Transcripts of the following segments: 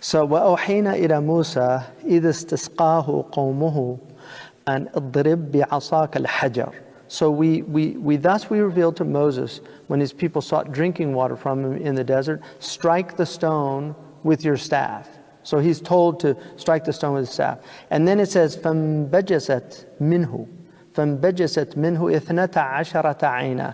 So وَأَوْحَيْنَا إِلَى مُوسَى إِذِ اسْتَسْقَاهُ قَوْمُهُ أَنْ اضْرِبْ بِعَصَاكَ الْحَجَرَ. So we revealed to Moses, when his people sought drinking water from him in the desert, strike the stone with your staff. So he's told to strike the stone with his staff. And then it says, فَانْبَجَسَتْ مِنْهُ إِثْنَةَ عَشَرَةَ عَيْنًا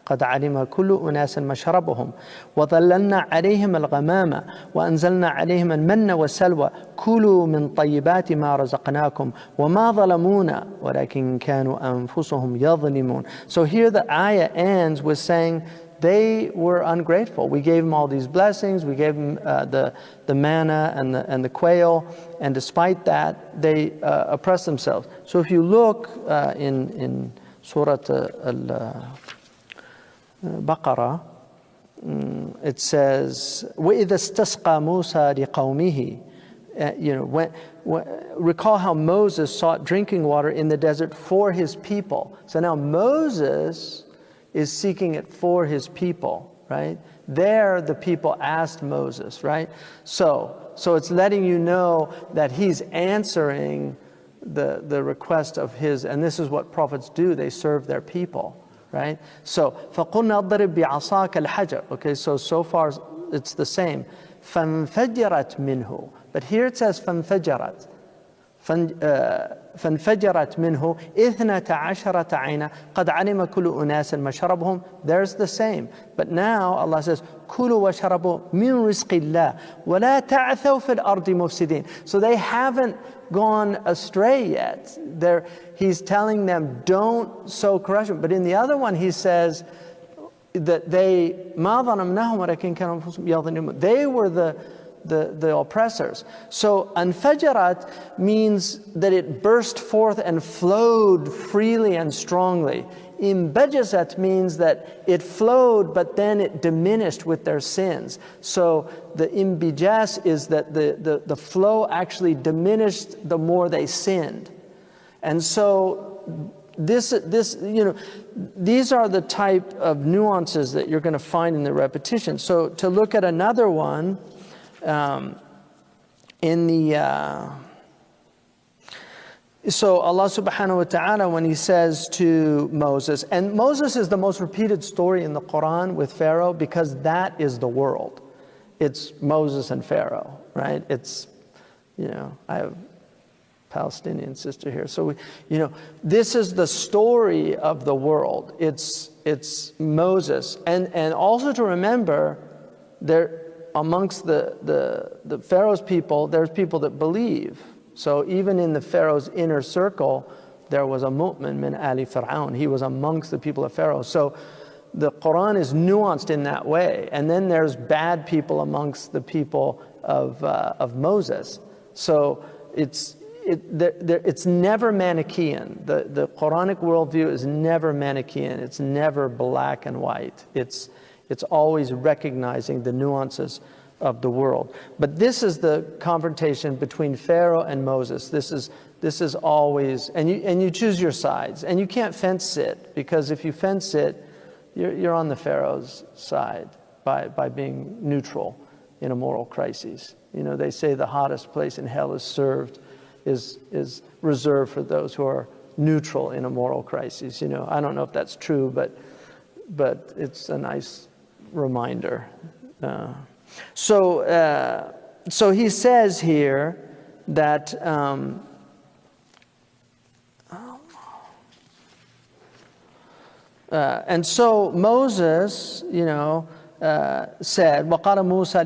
قد علم كل أناس مشربهم وظللنا عليهم الغمام وأنزلنا عليهم المن والسلوى كلوا من طيبات ما رزقناكم وما ظلمونا ولكن كانوا أنفسهم يظلمون. So here the ayah ends with saying they were ungrateful. We gave them all these blessings. We gave them the manna and the quail, and despite that, they oppressed themselves. So if you look in Surah Al-Baqarah, it says, وَإِذَا اسْتَسْقَى مُوسَى لِقَوْمِهِ. Recall how Moses sought drinking water in the desert for his people. So now Moses is seeking it for his people, right? There the people asked Moses, right? So it's letting you know that he's answering the request of his, and this is what prophets do, they serve their people, right? So فَقُلْنَا اضْرِبْ بِعَصَاكَ الْحَجَرَ. Okay, so far it's the same. فَانْفَجَرَتْ مِنْهُ. But here it says فَانْفَجَرَتْ. فانفجرت منه 12 عينا قد علم كل أناس مشربهم. There's the same. But now Allah says كلوا واشربوا من رزق الله ولا تعثوا في الأرض مفسدين. So they haven't gone astray yet. He's telling them don't sow corruption. But in the other one he says that they ما ظلمناهم ولكن كانوا أنفسهم يظلمون. They were the oppressors. So anfajarat means that it burst forth and flowed freely and strongly. Imbajasat means that it flowed but then it diminished with their sins. So the imbijas is that the flow actually diminished the more they sinned. And so these are the type of nuances that you're going to find in the repetition. So to look at another one, so Allah subhanahu wa ta'ala, when he says to Moses, and Moses is the most repeated story in the Qur'an with Pharaoh because that is the world. It's Moses and Pharaoh, right? It's, I have a Palestinian sister here. So, this is the story of the world. It's Moses. And also to remember, amongst the Pharaoh's people, there's people that believe. So even in the Pharaoh's inner circle, there was a mu'min min ali Fir'aun. He was amongst the people of Pharaoh. So the Qur'an is nuanced in that way. And then there's bad people amongst the people of Moses. So it's never Manichaean. The Quranic worldview is never Manichaean. It's never black and white. It's always recognizing the nuances of the world. But this is the confrontation between Pharaoh and Moses. This is always, and you choose your sides. And you can't fence it, because if you fence it, you're on the Pharaoh's side by being neutral in a moral crisis. They say the hottest place in hell is reserved for those who are neutral in a moral crisis. I don't know if that's true, but it's a nice reminder. So he says here that and so Moses, said, وَقَالَ مُوسَى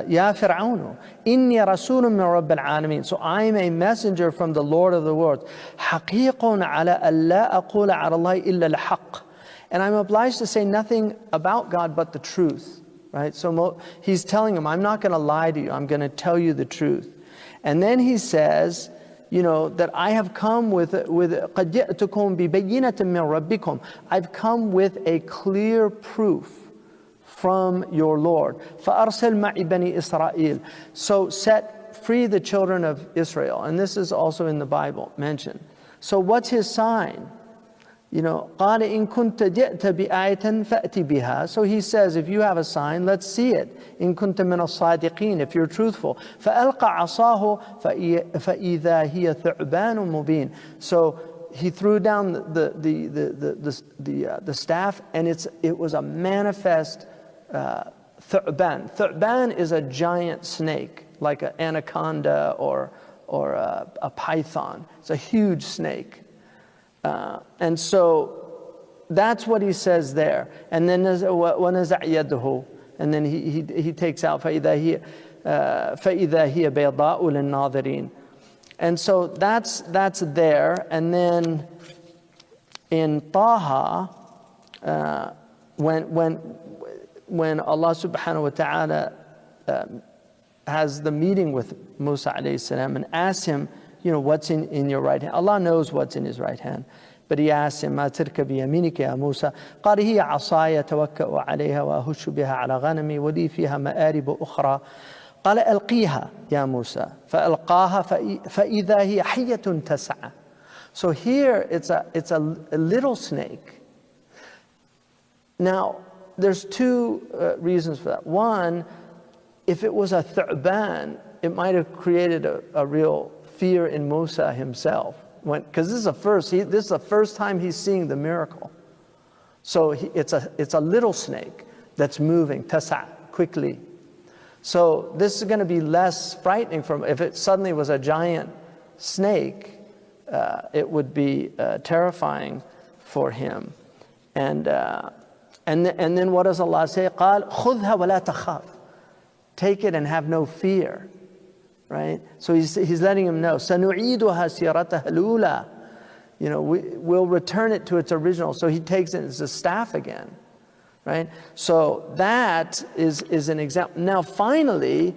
يَا فِرْعَوْنُ إِنِّي رَسُولٌ مِّن رَبِّ الْعَالَمِينَ. So I am a messenger from the Lord of the worlds. حَقِيقٌ عَلَى أَلَّا أَقُولَ عَلَى اللَّهِ إِلَّا الْحَقِّ. And I'm obliged to say nothing about God but the truth, right? So he's telling him, I'm not going to lie to you. I'm going to tell you the truth. And then he says, that I have come with قَدْ جِئْتُكُمْ بِبَيِّنَةٍ مِّن رَبِّكُمْ. I've come with a clear proof from your Lord. فَأَرْسِلْ مَعِي بَنِي إِسْرَائِيلَ. So set free the children of Israel. And this is also in the Bible mentioned. So what's his sign? قال إن كنت جئت بآية فأتي بها. So he says, if you have a sign, let's see it. إن كنت من الصادقين, if you're truthful. فألقى عصاه فإذا هي ثعبان مبين. So he threw down the staff, and it was a manifest thu'ban. Thu'ban is a giant snake, like an anaconda or a python. It's a huge snake. And so that's what he says there. And then وَنَزَعْ يَدْهُ, and then he takes out فَإِذَا هِيَ بَيْضَاءُ لِلنَّاظِرِينَ. And so that's there. And then in Taha, when Allah subhanahu wa ta'ala has the meeting with Musa alayhi salam and asks him, what's in your right hand? Allah knows what's in his right hand. But he asks him, ما تلك بيمينك يا موسى؟ قال هي عصاي أتوكأ عليها وأهش بها على غنمي ولي فيها مآرب أخرى. قال ألقيها يا موسى فألقاها فإذا هي حية تسعى. So here it's a little snake. Now there's two reasons for that. One, if it was a thu'ban, it might have created a real fear in Musa himself, because this is the first time he's seeing the miracle. So it's a little snake that's moving, tasa, quickly. So this is going to be less frightening if it suddenly was a giant snake. It would be terrifying for him. And then what does Allah say? قال خذها ولا تخاف. Take it and have no fear. Right? So he's letting him know. سَنُعِيدُهَا سِيرَتَهَا الْأُولَى. We'll return it to its original. So he takes it as a staff again. Right? So that is an example. Now finally,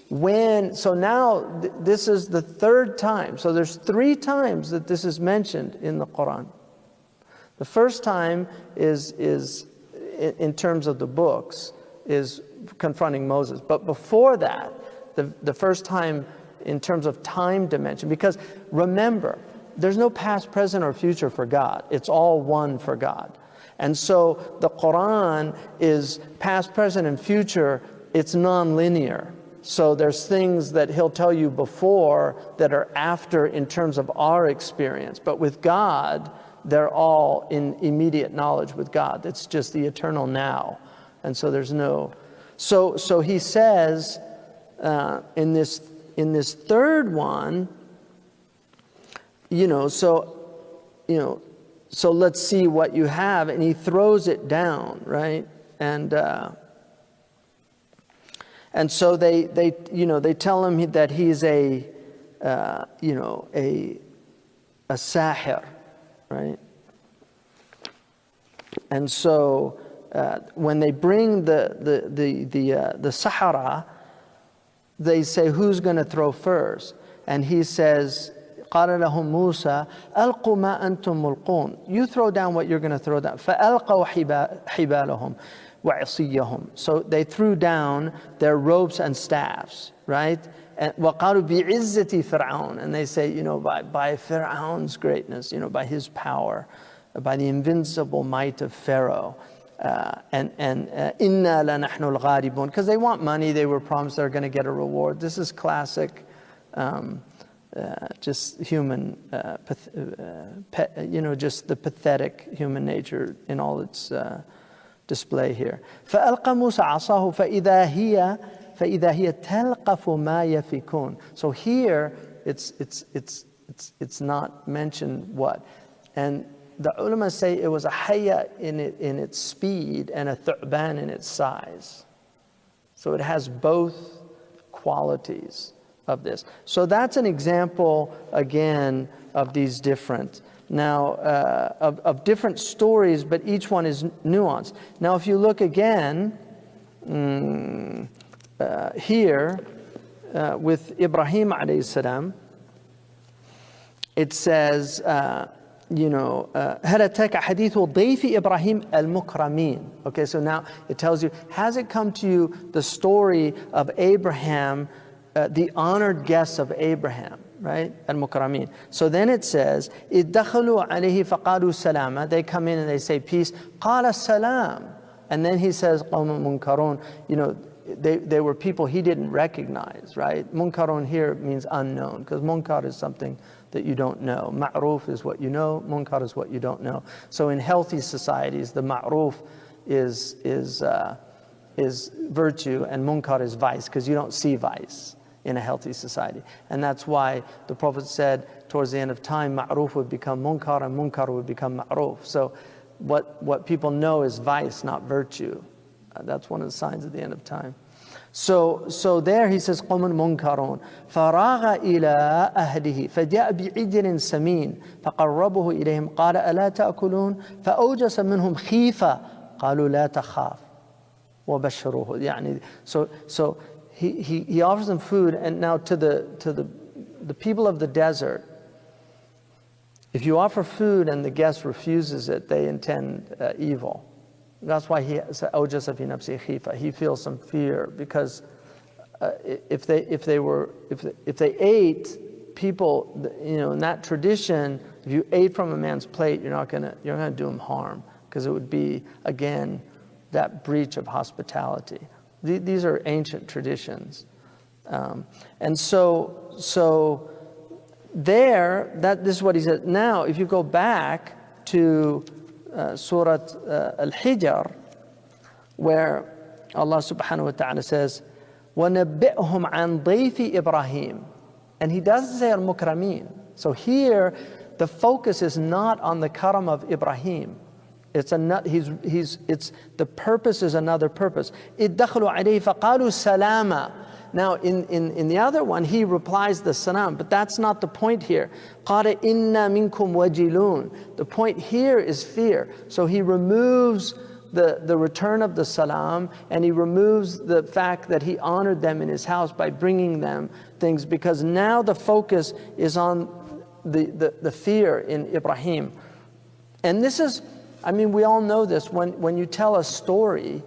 this is the third time. So there's 3 times that this is mentioned in the Qur'an. The first time is in terms of the books, is confronting Moses. But before that, the first time in terms of time dimension, because remember, there's no past, present, or future for God. It's all one for God. And so the Qur'an is past, present, and future. It's non-linear. So there's things that he'll tell you before that are after in terms of our experience. But with God, they're all in immediate knowledge with God. It's just the eternal now. And so there's no... So he says... in this third one, so let's see what you have, and he throws it down, right? And so they tell him that he's a sahir, right? And so when they bring the sahara, they say, who's going to throw first? And he says, قال لهم موسى ألقوا ما أنتم ملقون. You throw down what you're going to throw down. فألقوا حبالهم وعصيهم. So they threw down their ropes and staffs, right? And وقالوا بعزة فرعون. And they say, by Pharaoh's greatness, by his power, by the invincible might of Pharaoh. إِنَّا لَنَحْنُ الْغَالِبُونَ, because they want money. They were promised they're going to get a reward. This is classic, just human, just the pathetic human nature in all its display here. فَأَلْقَى مُوسَى عَصَاهُ فَإِذَا هِيَ تَلْقَفُ مَا يَفِكُونَ. So here it's not mentioned what. And the ulama say it was a hayya in its speed and a thu'ban in its size. So it has both qualities of this. So that's an example, again, of these different, of different stories, but each one is nuanced. Now, if you look again here with Ibrahim alayhi salam, it says, هل أتاك حديث ضيف إبراهيم المكرمين. Okay, so now it tells you, has it come to you the story of Abraham, the honored guests of Abraham? right? Al-Mukarramin. So then it says, إِذْ دَخَلُوا عَلَيْهِ فَقَالُوا سَلَامًا. They come in and they say peace. قَالَ السَّلَامُ. And then he says, قَوْمٌ مُنْكَرُونَ. You know, they were people he didn't recognize, right? Munkarun here means unknown, because munkar is something that you don't know. Ma'ruf is what you know, munkar is what you don't know. So in healthy societies, the ma'ruf is virtue and munkar is vice, because you don't see vice in a healthy society. And that's why the Prophet said towards the end of time, ma'ruf would become munkar and munkar would become ma'ruf. So what people know is vice, not virtue. That's one of the signs of the end of time. So there he says, قَوْمٌ مُنْكَرُونَ فَرَاغَ إِلَىٰ أَهْلِهِ فَجَاءَ بِعِجْلٍ سَمِينٍ فَقَرَّبَهُ إِلَيْهِمْ قَالَ أَلَا تَأْكُلُونَ فَأَوْجَسَ مِنْهُمْ خِيفَةً قَالُوا لَا تَخَافْ وَبَشِّرُوهُ. يعني, so he offers them food, and now to the people of the desert, if you offer food and the guest refuses it, they intend evil. That's why he said, أَوْجَسَ فِي نَفْسِهِ خِيفَةً. He feels some fear, because if they ate, people, you know, in that tradition, if you ate from a man's plate, you're not gonna do him harm, because it would be, again, that breach of hospitality. These are ancient traditions, and so there, this is what he said. Now, if you go back to Surah Al-Hijr, where Allah subhanahu wa ta'ala says, وَنَبِّئْهُمْ عَنْ ضَيْفِ إِبْرَاهِيمَ. And he doesn't say Al-Mukramin. So here, the focus is not on the karam of Ibrahim. The purpose is another purpose. إِذْ دَخَلُوا عَلَيْهِ فَقَالُوا سَلَامًا. Now, in the other one, he replies the salam, but that's not the point here. قَالَ إِنَّا مِنْكُمْ وَجِلُونَ. The point here is fear. So he removes the return of the salam, and he removes the fact that he honored them in his house by bringing them things, because now the focus is on the fear in Ibrahim. And this is, I mean, we all know this. When you tell a story,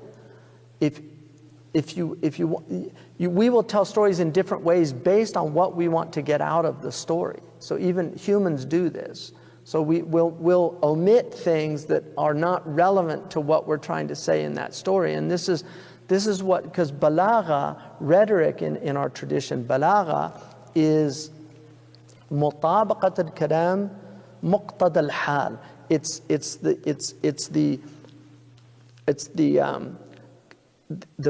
we will tell stories in different ways based on what we want to get out of the story. So even humans do this. So we'll omit things that are not relevant to what we're trying to say in that story. And this is what, because balagha, rhetoric in our tradition, balagha is mutabaqat al-kalam muqtada al-hal. It's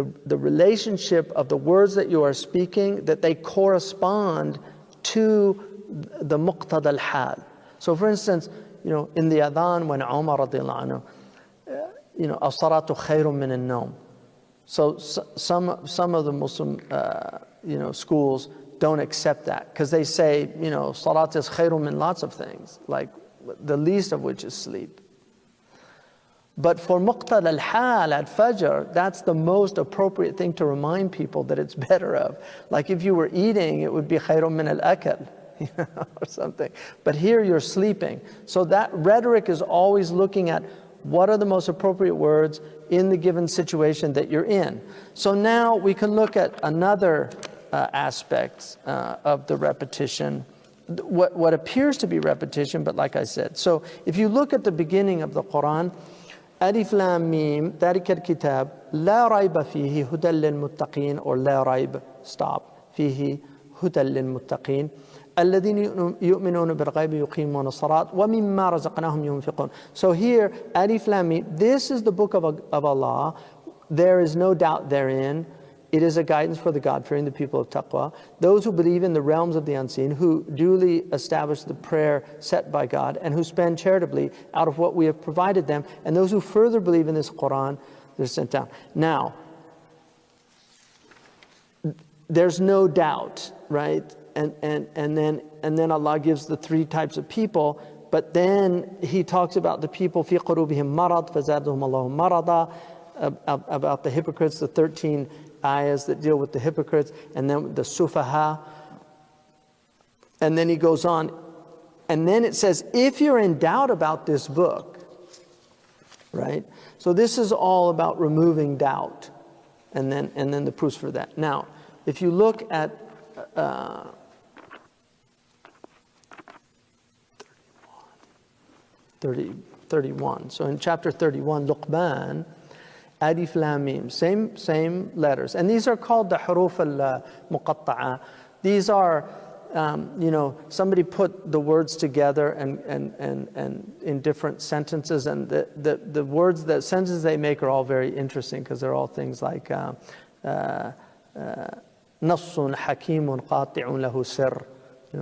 the relationship of the words that you are speaking, that they correspond to the muqtada al-hal. So for instance, you know, in the adhan, when Umar radiallahu anhu, you know, as-salatu khayrun min an-nawm. So some of the Muslim schools don't accept that, because they say, you know, salat is khayrun min lots of things, like the least of which is sleep. But for muqtada al-hal at Fajr, that's the most appropriate thing to remind people that it's better of. Like if you were eating, it would be khayrun min al-akal, you know, or something. But here you're sleeping. So that rhetoric is always looking at what are the most appropriate words in the given situation that you're in. So now we can look at another aspect of the repetition, what appears to be repetition, but like I said. So if you look at the beginning of the Qur'an, Alif Lam Mim, ذَلِكَ الْكِتَابِ لَا رَيْبَ فِيهِ هُدًى لِلْمُتَّقِينَ, or لَا رَيْبَ, stop, فِيهِ هُدًى لِلْمُتَّقِينَ الَّذِينَ يُؤْمِنُونَ بِالْغَيْبِ يُقِيمُونَ الصَّلَاةَ وَمِمَّا رَزَقْنَاهُمْ يُنْفِقُونَ. So here, Alif Lam Mim, this is the book of Allah. There is no doubt therein. It is a guidance for the God-fearing, the people of taqwa, those who believe in the realms of the unseen, who duly establish the prayer set by God, and who spend charitably out of what we have provided them, and those who further believe in this Qur'an that is sent down. Now, there's no doubt, right? And then Allah gives the three types of people, but then He talks about the people fi qulubihim marad fazadahum Allahu marada, about the hypocrites, the 13 ayahs that deal with the hypocrites, and then the sufaha. And then he goes on, and then it says, if you're in doubt about this book, right? So this is all about removing doubt, and then the proofs for that. Now, if you look at 31. So in chapter 31, Luqman, Alif Lam Mim, same letters. And these are called the huruf al-muqatta'a. These are, somebody put the words together and in different sentences, and the words, the sentences they make are all very interesting because they're all things like Nassun Hakimun Qati'un Lahu Sir.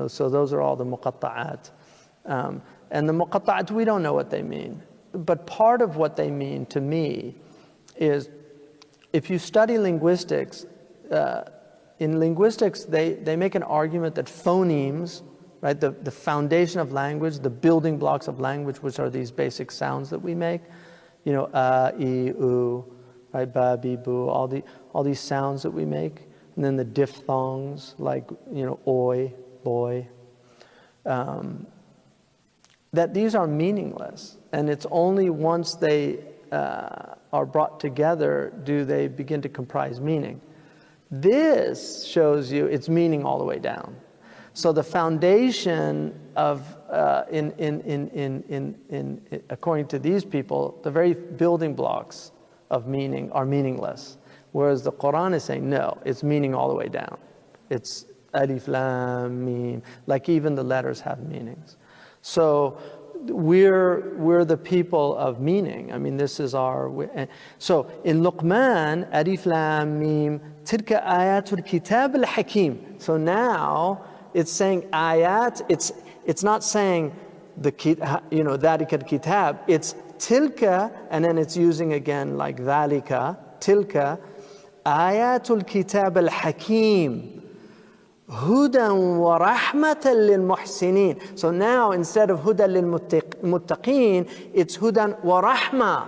So those are all the muqatta'at. And the muqatta'at, we don't know what they mean. But part of what they mean to me is, if you study linguistics, in linguistics, they make an argument that phonemes, right, the foundation of language, the building blocks of language, which are these basic sounds that we make, a, e, u, right, ba, bi, bu, all these sounds that we make, and then the diphthongs, like, oi, boy, that these are meaningless, and it's only once they are brought together do they begin to comprise meaning. This shows you its meaning all the way down. So the foundation of, according to these people, the very building blocks of meaning are meaningless. Whereas the Qur'an is saying, no, it's meaning all the way down. It's Alif Lam Mim, like even the letters have meanings. So we're the people of meaning. I mean, this is our. So in Luqman, Alif Lam Mim, Tilka Ayatul Kitab al Hakim. So now it's saying ayat. It's not saying the Dhalika Kitab. It's Tilka, and then it's using again like Dhalika, Tilka Ayatul Kitab al Hakim. Hudan wa rahmatan lil muhsinin. So now instead of hudan lil muttaqin, it's hudan wa rahma.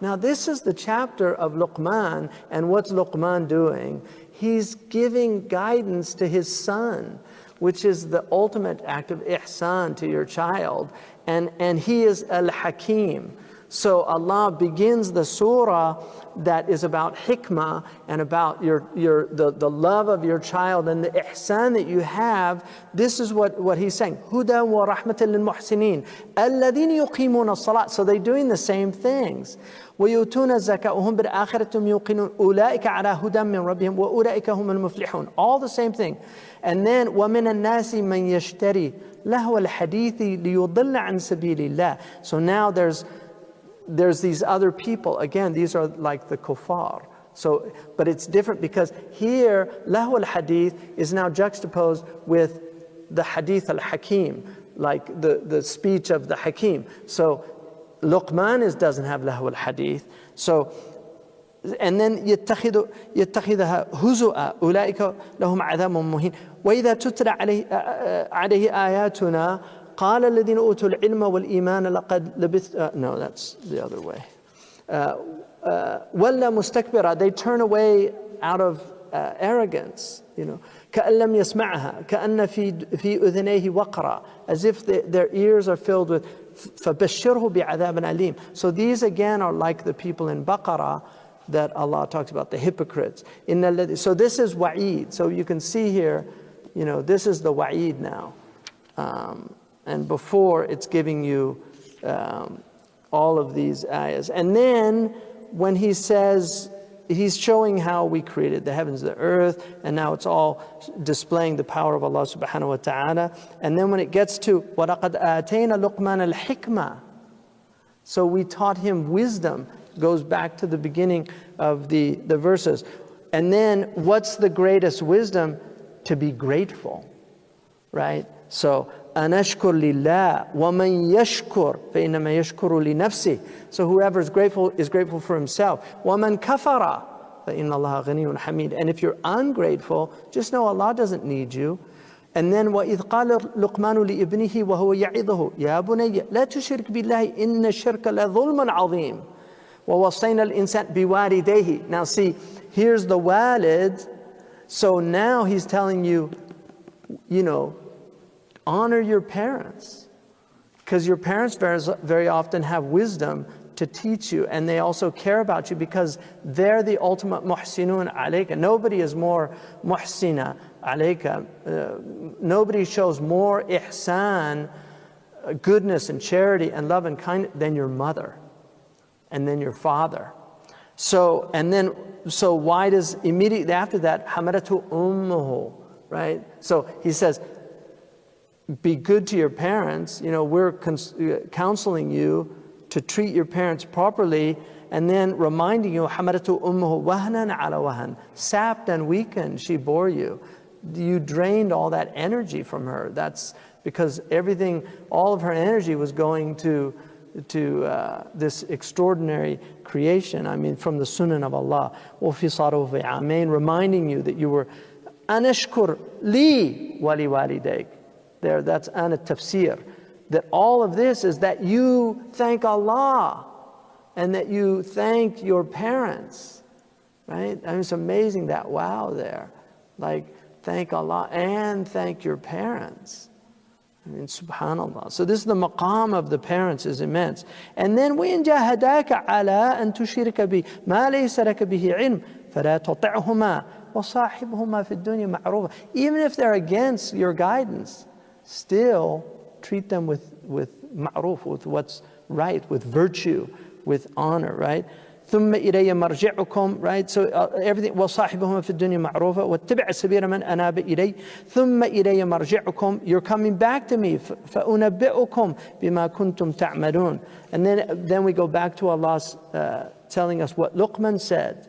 Now this is the chapter of Luqman, and what's Luqman doing? He's giving guidance to his son, which is the ultimate act of ihsan to your child, and he is al-Hakim. So Allah begins the surah that is about hikmah and about the love of your child and the ihsan that you have. This is what he's saying. Huda wa rahmatan lil muhsinin alladhina yuqimuna as-salat. So they're doing the same things. وَيُؤْتُونَ الزَّكَاةَ وَهُمْ بِالْآخِرَةِ يُوقِنُونَ أُولَٰئِكَ عَلَىٰ هُدًى مِّن رَّبِّهِمْ وَأُولَٰئِكَ هُمُ الْمُفْلِحُونَ. All the same thing. And then وَمِنَ النَّاسِ مَن يَشْتَرِي لَهْوَ الْحَدِيثِ لِيُضِلَّ عَن سَبِيلِ اللَّهِ. So now there's these other people. Again, these are like the kuffar. So, but it's different because here, lahu al-hadith is now juxtaposed with the hadith al-hakim, like the speech of the hakim. So Luqman doesn't have lahu al-hadith. So, and then يتخذها هزؤا أولئك لهم عذاب مهين وإذا تتلى عليه آياتنا قال الذين أوتوا العلم والإيمان لقد لبثت. No, that's the other way. ولا مستكبرا, they turn away out of arrogance. كأن لم يسمعها كأن في أذنيه وقرا, as if their ears are filled with. فبشره بعذاب أليم. So these again are like the people in Baqarah that Allah talks about, the hypocrites. So this is wa'id. So you can see here, this is the wa'id now. And before it's giving you all of these ayahs. And then when he says, he's showing how we created the heavens, the earth, and now it's all displaying the power of Allah subhanahu wa ta'ala. And then when it gets to وَلَقَدْ آتَيْنَا لُقْمَانَ الْحِكْمَةِ, so we taught him wisdom, goes back to the beginning of the verses. And then what's the greatest wisdom? To be grateful, right? So أَنَشْكُرْ لِلَّهِ وَمَنْ يَشْكُرْ فَإِنَّمَا يَشْكُرُ لِنَفْسِهِ. So whoever is grateful for himself. وَمَنْ كَفَرَ فَإِنَّ اللَّهَ غَنِيٌّ حَمِيدٌ. And if you're ungrateful, just know Allah doesn't need you. And then وَإِذْ قَالَ لُقْمَانُ لِإِبْنِهِ وَهُوَ يَعِظُهُ يَا بُنَيَّ لَا تُشْرِكْ بِاللَّهِ إِنَّ الشِّرْكَ لَظُلْمٌ عَظِيمٌ وَوَصَّيْنَا الْإِنسَانَ بِوَالِدَيْهِ. Now see, here's the walid. So now he's telling you, honor your parents, because your parents very often have wisdom to teach you, and they also care about you because they're the ultimate muhsinun alayka. Nobody is more muhsina alayka. Nobody shows more ihsan goodness and charity and love and kindness, then your mother, and then your father. So why does immediately after that, hamalatu ummuhu, right? So he says, be good to your parents. We're counseling you to treat your parents properly, and then reminding you, hamalatu ummuhu wahnan ala wahn, sapped and weakened, she bore you. You drained all that energy from her. That's because all of her energy was going to this extraordinary creation. I mean, from the sunan of Allah. وَفِصَالُهُ فِي عَامَيْنِ, reminding you that you were anashkur li wali walidayk. That's an tafsir. That all of this is that you thank Allah and that you thank your parents, right? I mean, it's amazing that wow there. Like, thank Allah and thank your parents. I mean, subhanallah. So this is the maqam of the parents is immense. And then وَإِنْ جَاهَدَاكَ عَلَىٰ أَن تُشْرِكَ بِي مَا لَيْسَ لَكَ بِهِ عِلْمٍ فَلَا تُطِعْهُمَا وَصَاحِبْهُمَا فِي الدُّنْيَا مَعْرُوفًا. Even if they're against your guidance, still treat them with ma'ruf, with what's right, with virtue, with honor, right? ثم إلي مرجعكم, right? So everything, وصاحبهما في الدنيا معروفة واتبع سبيل من أناب إلي ثم إلي مرجعكم, you're coming back to me, فأنبئكم بما كنتم تعملون. And then we go back to Allah's telling us what Luqman said.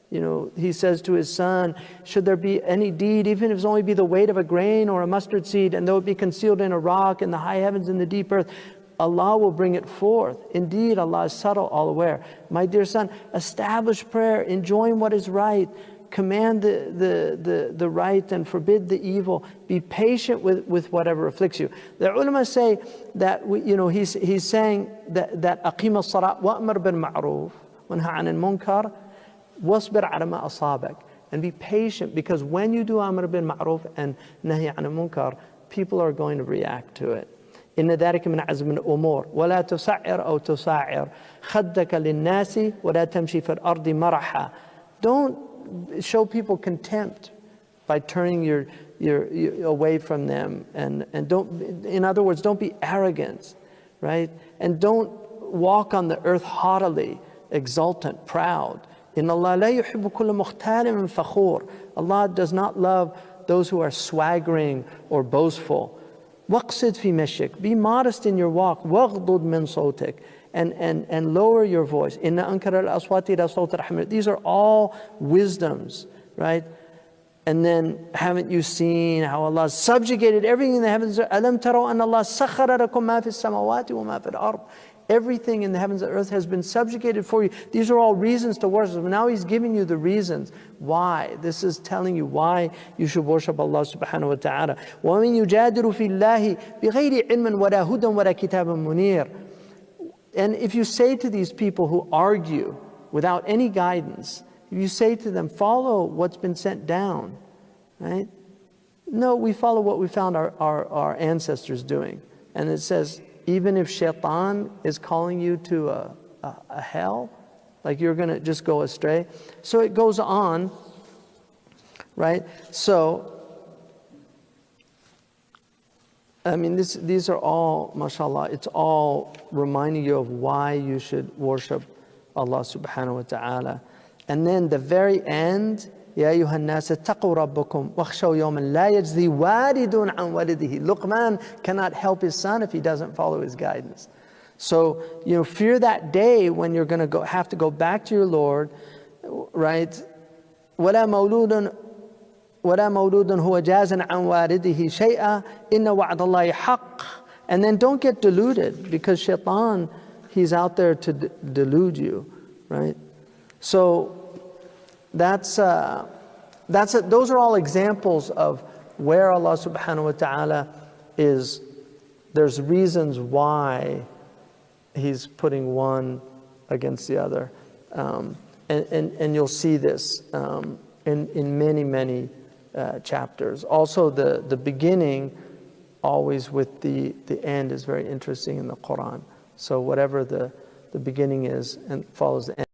He says to his son, should there be any deed, even if it's only be the weight of a grain or a mustard seed, and though it be concealed in a rock, in the high heavens, in the deep earth, Allah will bring it forth. Indeed, Allah is subtle, all aware. My dear son, establish prayer, enjoin what is right, command the right and forbid the evil. Be patient with whatever afflicts you. The ulama say that he's saying that aqim as-salat wa'mar bil ma'ruf wanha 'anil munkar wasbir 'ala ma asabak. And be patient, because when you do amr bil ma'ruf and nahi 'anil munkar, people are going to react to it. إن ذلك من عزم الأمور ولا تسعر أو تساعر خدك للناس ولا تمشي في الأرض مرحا. Don't show people contempt by turning your away from them, and don't, in other words, don't be arrogant, right? And don't walk on the earth haughtily, exultant, proud. إن الله لا يحب كل مختال فخور. Allah does not love those who are swaggering or boastful. وَقْصِدْ فِي مَشْيِكَ, be modest in your walk. وَغْضُضْ مِنْ صَوْتِكَ, and lower your voice. إِنَّ أَنْكَرَ الْأَصْوَاتِ إِلَى صَوْتِ الْحَمِيرِ. These are all wisdoms, right? And then, haven't you seen how Allah subjugated everything in the heavens? أَلَمْ تَرَوْا أَنَّ اللَّهَ سَخَّرَ لَكُم مَا فِي السَّمَاوَاتِ وَمَا فِي الْأَرْضِ. Everything in the heavens and earth has been subjugated for you. These are all reasons to worship. Now He's giving you the reasons why. This is telling you why you should worship Allah subhanahu wa ta'ala. وَمَنْ يُجَادِلُ فِي اللَّهِ بِغَيْرِ عِلْمٍ وَلَا هُدًى وَلَا كِتَابٍ مُنِيرٍ. And if you say to these people who argue without any guidance, if you say to them, follow what's been sent down, right? No, we follow what we found our ancestors doing. And it says, even if shaitan is calling you to a hell, like you're going to just go astray. So it goes on, right? So, I mean, these are all, mashallah, it's all reminding you of why you should worship Allah subhanahu wa ta'ala. And then the very end, يا أيها الناس اتقوا ربكم واخشوا يوما لا يجزي والد عن ولده. Luqman cannot help his son if he doesn't follow his guidance. So, fear that day when you're going to have to go back to your Lord, right? ولا مولود هو جاز عن والده شيئا إن وعد الله حق. And then don't get deluded, because shaitan, he's out there to delude you, right? So those are all examples of where Allah subhanahu wa ta'ala there's reasons why He's putting one against the other. And you'll see this in many, many chapters. Also the beginning always with the end is very interesting in the Qur'an. So whatever the beginning is and follows the end.